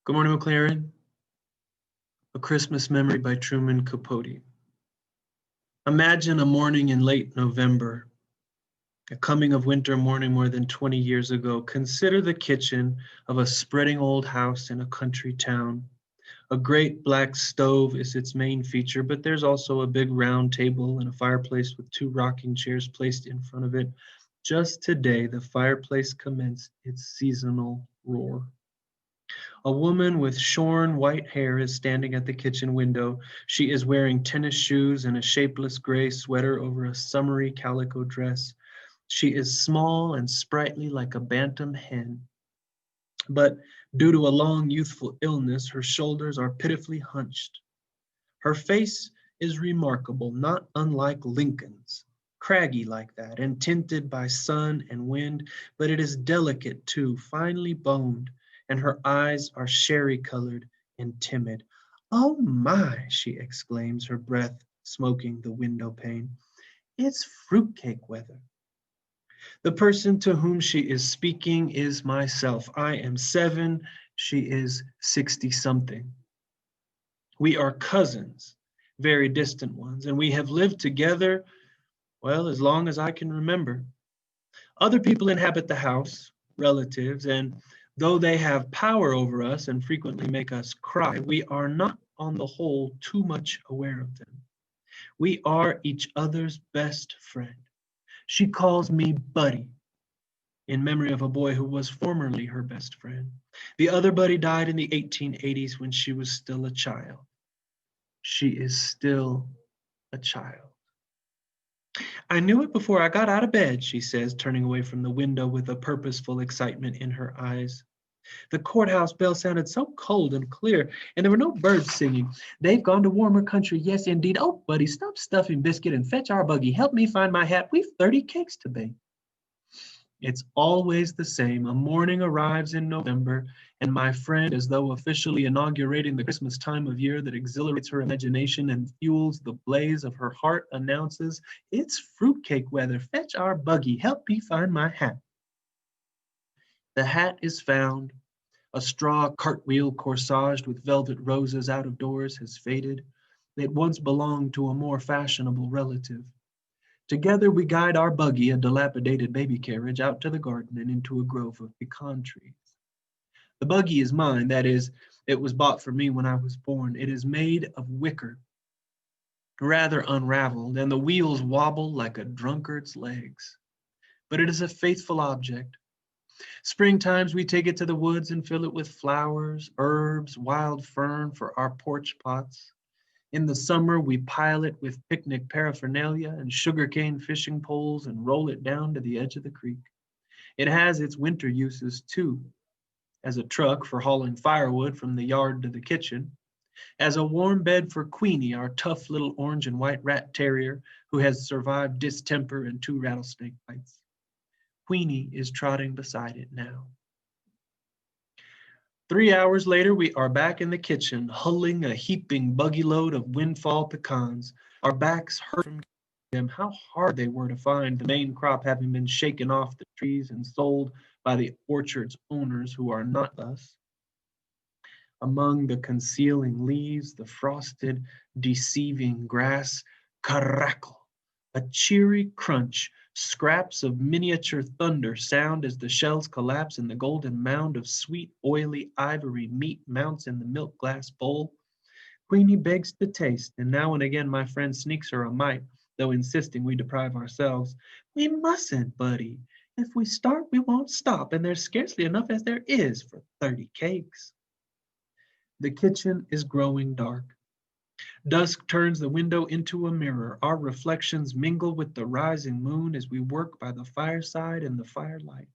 Good morning, MacLaren. A Christmas Memory by Truman Capote. Imagine a morning in late November, a coming of winter morning more than 20 years ago. Consider the kitchen of a spreading old house in a country town. A great black stove is its main feature, but there's also a big round table and a fireplace with two rocking chairs placed in front of it. Just today, the fireplace commenced its seasonal roar. A woman with shorn white hair is standing at the kitchen window. She is wearing tennis shoes and a shapeless gray sweater over a summery calico dress. She is small and sprightly like a bantam hen. But due to a long youthful illness, her shoulders are pitifully hunched. Her face is remarkable, not unlike Lincoln's, craggy like that, and tinted by sun and wind, but it is delicate too, finely boned, and her eyes are sherry-colored and timid. "Oh my," she exclaims, her breath smoking the window pane. "It's fruitcake weather." The person to whom she is speaking is myself. I am 7, she is 60-something. We are cousins, very distant ones, and we have lived together, well, as long as I can remember. Other people inhabit the house, relatives, and though they have power over us and frequently make us cry, we are not on the whole too much aware of them. We are each other's best friend. She calls me Buddy, in memory of a boy who was formerly her best friend. The other Buddy died in the 1880s when she was still a child. She is still a child. "I knew it before I got out of bed," she says, turning away from the window with a purposeful excitement in her eyes. "The courthouse bell sounded so cold and clear, and there were no birds singing. They've gone to warmer country, yes, indeed. Oh, Buddy, stop stuffing biscuit and fetch our buggy. Help me find my hat. We've 30 cakes to bake." It's always the same. A morning arrives in November, and my friend, as though officially inaugurating the Christmas time of year that exhilarates her imagination and fuels the blaze of her heart, announces, "It's fruitcake weather. Fetch our buggy. Help me find my hat." The hat is found. A straw cartwheel corsaged with velvet roses out of doors has faded. It once belonged to a more fashionable relative. Together we guide our buggy, a dilapidated baby carriage, out to the garden and into a grove of pecan trees. The buggy is mine, that is, it was bought for me when I was born. It is made of wicker, rather unraveled, and the wheels wobble like a drunkard's legs. But it is a faithful object. Springtimes we take it to the woods and fill it with flowers, herbs, wild fern for our porch pots. In the summer, we pile it with picnic paraphernalia and sugarcane fishing poles and roll it down to the edge of the creek. It has its winter uses too, as a truck for hauling firewood from the yard to the kitchen, as a warm bed for Queenie, our tough little orange and white rat terrier who has survived distemper and 2 rattlesnake bites. Queenie is trotting beside it now. 3 hours later, we are back in the kitchen, hulling a heaping buggy load of windfall pecans. Our backs hurt from them. How hard they were to find, the main crop having been shaken off the trees and sold by the orchard's owners, who are not us. Among the concealing leaves, the frosted, deceiving grass, crackle, a cheery crunch. Scraps of miniature thunder sound as the shells collapse and the golden mound of sweet, oily ivory meat mounts in the milk glass bowl. Queenie begs to taste, and now and again my friend sneaks her a mite, though insisting we deprive ourselves. "We mustn't, Buddy. If we start, we won't stop, and there's scarcely enough as there is for 30 cakes." The kitchen is growing dark. Dusk turns the window into a mirror. Our reflections mingle with the rising moon as we work by the fireside in the firelight.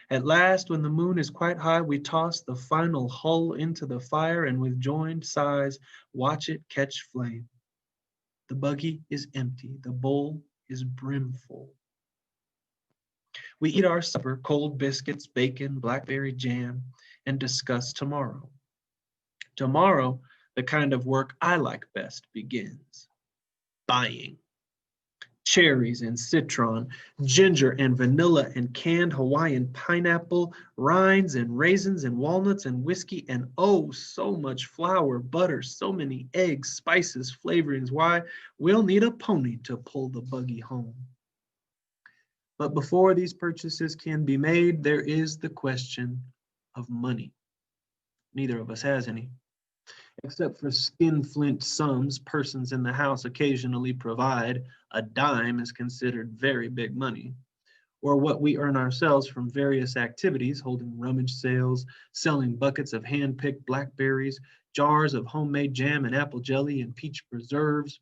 At last, when the moon is quite high, we toss the final hull into the fire and with joined sighs watch it catch flame. The buggy is empty. The bowl is brimful. We eat our supper, cold biscuits, bacon, blackberry jam, and discuss tomorrow. Tomorrow, the kind of work I like best begins. Buying. cherries and citron, ginger and vanilla and canned Hawaiian pineapple, rinds and raisins and walnuts and whiskey, and oh, so much flour, butter, so many eggs, spices, flavorings. Why, we'll need a pony to pull the buggy home. But before these purchases can be made, there is the question of money. Neither of us has any. Except for skinflint sums persons in the house occasionally provide, a dime is considered very big money. Or what we earn ourselves from various activities, holding rummage sales, selling buckets of hand-picked blackberries, jars of homemade jam and apple jelly and peach preserves,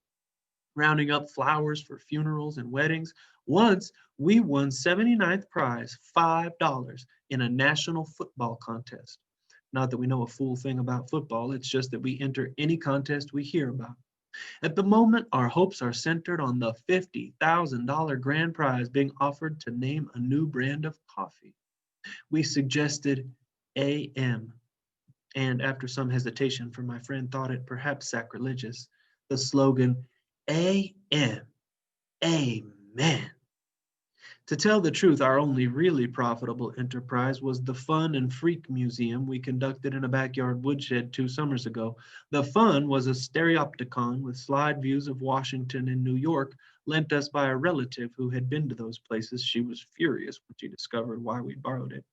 rounding up flowers for funerals and weddings. Once we won 79th prize, $5, in a national football contest. Not that we know a fool thing about football, it's just that we enter any contest we hear about. At the moment, our hopes are centered on the $50,000 grand prize being offered to name a new brand of coffee. We suggested AM, and after some hesitation, for my friend thought it perhaps sacrilegious, the slogan AM, Amen. To tell the truth, our only really profitable enterprise was the Fun and Freak Museum we conducted in a backyard woodshed 2 summers ago. The Fun was a stereopticon with slide views of Washington and New York, lent us by a relative who had been to those places. She was furious when she discovered why we borrowed it.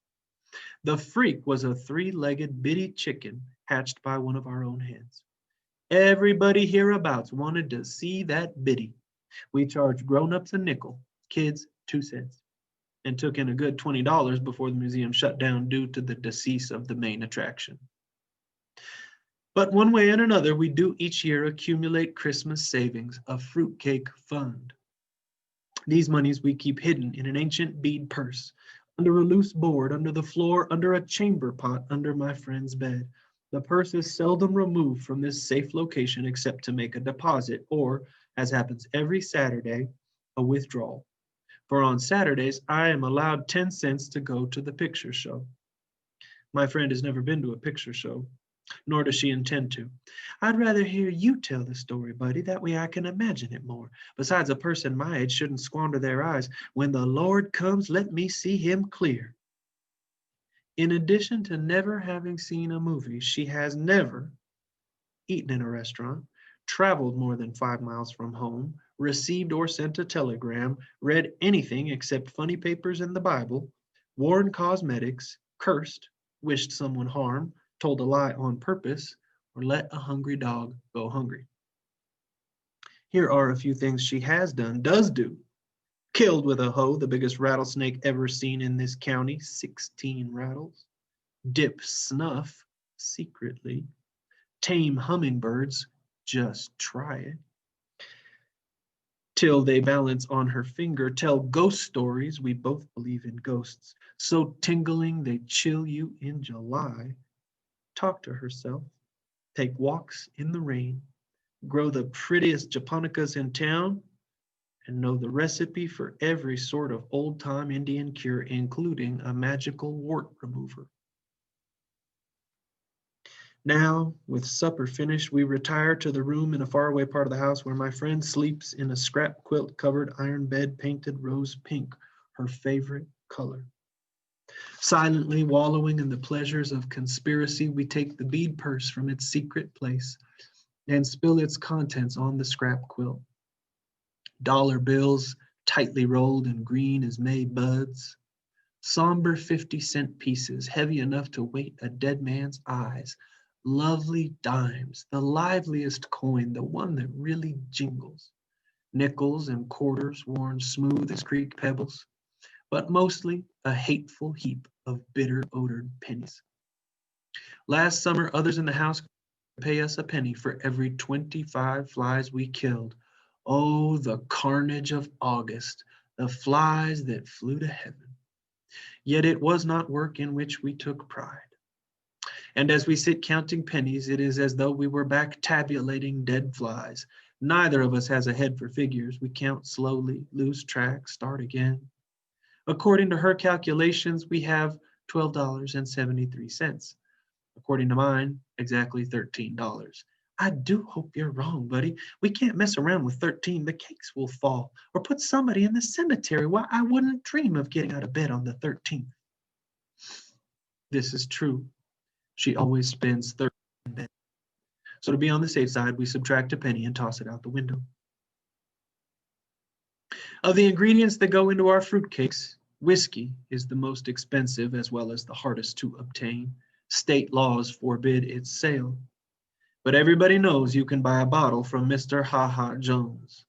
The Freak was a 3-legged bitty chicken hatched by one of our own hens. Everybody hereabouts wanted to see that bitty. We charged grown-ups a nickel, kids 2 cents, and took in a good $20 before the museum shut down due to the decease of the main attraction. But one way and another, we do each year accumulate Christmas savings, a fruitcake fund. These monies we keep hidden in an ancient bead purse, under a loose board, under the floor, under a chamber pot, under my friend's bed. The purse is seldom removed from this safe location except to make a deposit or, as happens every Saturday, a withdrawal. For on Saturdays, I am allowed 10 cents to go to the picture show. My friend has never been to a picture show, nor does she intend to. I'd rather hear you tell the story, buddy. That way I can imagine it more. Besides, a person my age shouldn't squander their eyes. When the Lord comes, let me see him clear. In addition to never having seen a movie, she has never eaten in a restaurant, traveled more than 5 miles from home, received or sent a telegram, read anything except funny papers and the Bible, worn cosmetics, cursed, wished someone harm, told a lie on purpose, or let a hungry dog go hungry. Here are a few things she has done, does do. Killed with a hoe the biggest rattlesnake ever seen in this county, 16 rattles. Dip snuff secretly. Tame hummingbirds, just try it. Till they balance on her finger, tell ghost stories, we both believe in ghosts, so tingling they chill you in July. Talk to herself, take walks in the rain, grow the prettiest japonicas in town, and know the recipe for every sort of old-time Indian cure, including a magical wart remover. Now, with supper finished, we retire to the room in a faraway part of the house where my friend sleeps in a scrap quilt-covered iron bed painted rose pink, her favorite color. Silently wallowing in the pleasures of conspiracy, we take the bead purse from its secret place and spill its contents on the scrap quilt. Dollar bills, tightly rolled and green as May buds. Somber 50-cent pieces, heavy enough to weight a dead man's eyes. Lovely dimes, the liveliest coin, the one that really jingles. Nickels and quarters worn smooth as creek pebbles, but mostly a hateful heap of bitter-odored pennies. Last summer, others in the house pay us a penny for every 25 flies we killed. Oh, the carnage of August, the flies that flew to heaven. Yet it was not work in which we took pride. And as we sit counting pennies, it is as though we were back tabulating dead flies. Neither of us has a head for figures. We count slowly, lose track, start again. According to her calculations, we have $12.73. According to mine, exactly $13. I do hope you're wrong, buddy. We can't mess around with 13. The cakes will fall. Or put somebody in the cemetery. Why, I wouldn't dream of getting out of bed on the 13th. This is true. She always spends 13 in bed. So to be on the safe side, we subtract a penny and toss it out the window. Of the ingredients that go into our fruitcakes, whiskey is the most expensive as well as the hardest to obtain. State laws forbid its sale. But everybody knows you can buy a bottle from Mr. Ha Ha Jones.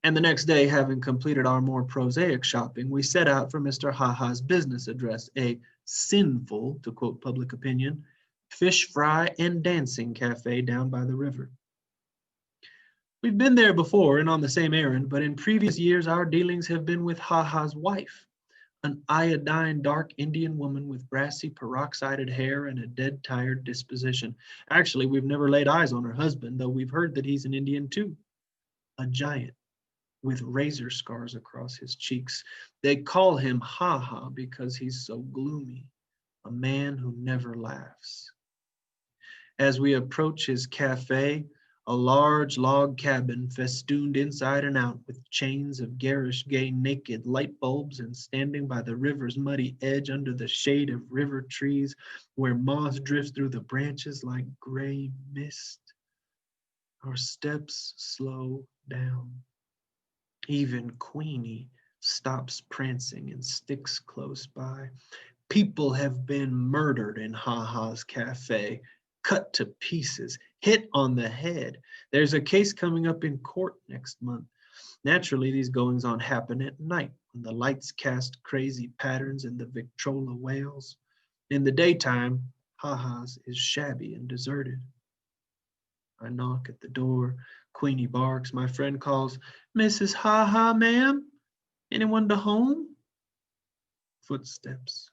And the next day, having completed our more prosaic shopping, we set out for Mr. Ha Ha's business address, a sinful, to quote public opinion, fish fry and dancing cafe down by the river. We've been there before and on the same errand, but in previous years our dealings have been with Ha Ha's wife, an iodine dark Indian woman with brassy peroxided hair and a dead tired disposition. Actually, we've never laid eyes on her husband, though we've heard that he's an Indian too. A giant with razor scars across his cheeks. They call him Ha Ha because he's so gloomy, a man who never laughs. As we approach his cafe, a large log cabin festooned inside and out with chains of garish gay naked light bulbs, and standing by the river's muddy edge under the shade of river trees where moss drifts through the branches like gray mist. Our steps slow down. Even Queenie stops prancing and sticks close by. People have been murdered in Ha Ha's cafe, cut to pieces, hit on the head. There's a case coming up in court next month. Naturally, these goings-on happen at night when the lights cast crazy patterns in the Victrola whales. In the daytime, Ha Ha's is shabby and deserted. I knock at the door. Queenie barks. My friend calls, "Mrs. Ha Ha, ma'am? Anyone to home?" Footsteps.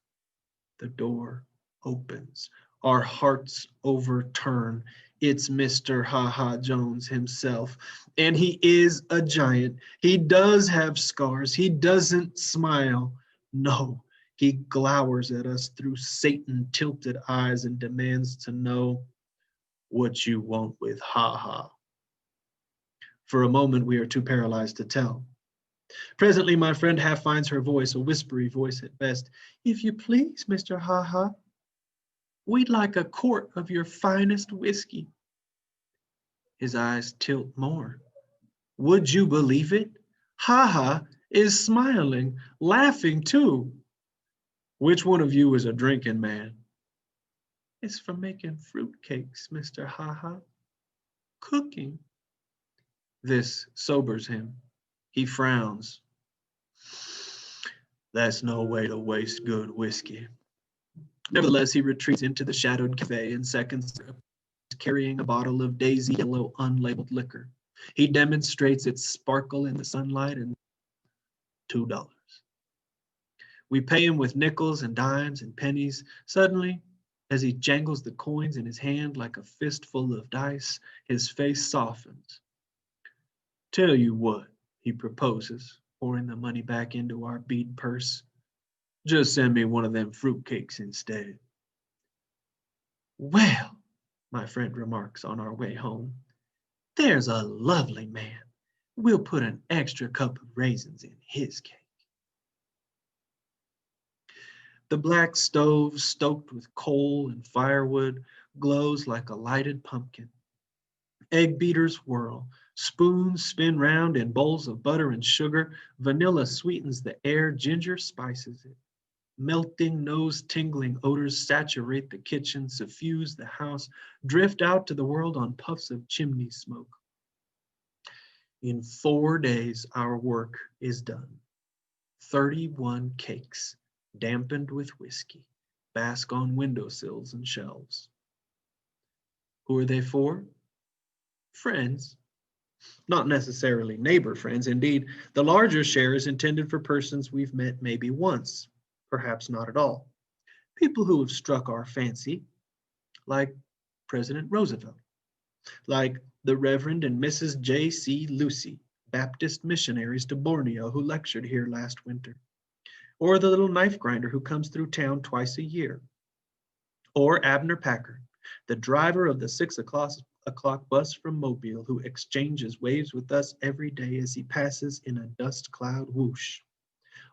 The door opens. Our hearts overturn. It's Mr. Ha Ha Jones himself. And he is a giant. He does have scars. He doesn't smile. No, he glowers at us through Satan-tilted eyes and demands to know what you want with Ha Ha. For a moment, we are too paralyzed to tell. Presently, my friend half finds her voice, a whispery voice at best. "If you please, Mr. Ha Ha, we'd like a quart of your finest whiskey." His eyes tilt more. Would you believe it? Ha Ha is smiling, laughing too. "Which one of you is a drinking man?" "It's for making fruitcakes, Mr. Ha Ha. Cooking." This sobers him. He frowns. "That's no way to waste good whiskey." Nevertheless, he retreats into the shadowed cafe in seconds, carrying a bottle of daisy yellow unlabeled liquor. He demonstrates its sparkle in the sunlight and $2. We pay him with nickels and dimes and pennies. Suddenly, as he jangles the coins in his hand like a fistful of dice, his face softens. "Tell you what," he proposes, pouring the money back into our bead purse. "Just send me one of them fruitcakes instead." "Well," my friend remarks on our way home, "there's a lovely man. We'll put an extra cup of raisins in his cake." The black stove, stoked with coal and firewood, glows like a lighted pumpkin. Egg beaters whirl. Spoons spin round in bowls of butter and sugar. Vanilla sweetens the air. Ginger spices it. Melting, nose-tingling odors saturate the kitchen, suffuse the house, drift out to the world on puffs of chimney smoke. In 4 days, our work is done. 31 cakes, dampened with whiskey, bask on windowsills and shelves. Who are they for? Friends. Not necessarily neighbor friends. Indeed, the larger share is intended for persons we've met maybe once, perhaps not at all. People who have struck our fancy, like President Roosevelt, like the Reverend and Mrs. J.C. Lucy, Baptist missionaries to Borneo who lectured here last winter, or the little knife grinder who comes through town twice a year, or Abner Packard, the driver of the 6 o'clock bus from Mobile who exchanges waves with us every day as he passes in a dust cloud whoosh.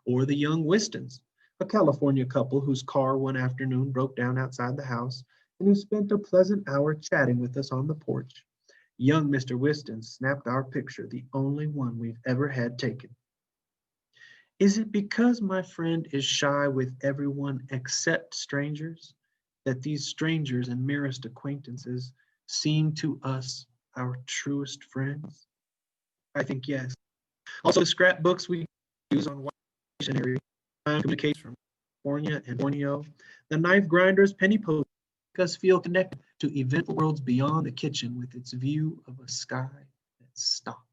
Or the young Wistons, a California couple whose car one afternoon broke down outside the house and who spent a pleasant hour chatting with us on the porch. Young Mr. Whiston snapped our picture, the only one we've ever had taken. Is it because my friend is shy with everyone except strangers that these strangers and merest acquaintances seem to us our truest friends? I think yes. Also, the scrapbooks we use on dictionary communications from California and Borneo, the knife grinders, penny post make us feel connected to eventful worlds beyond the kitchen with its view of a sky that stops.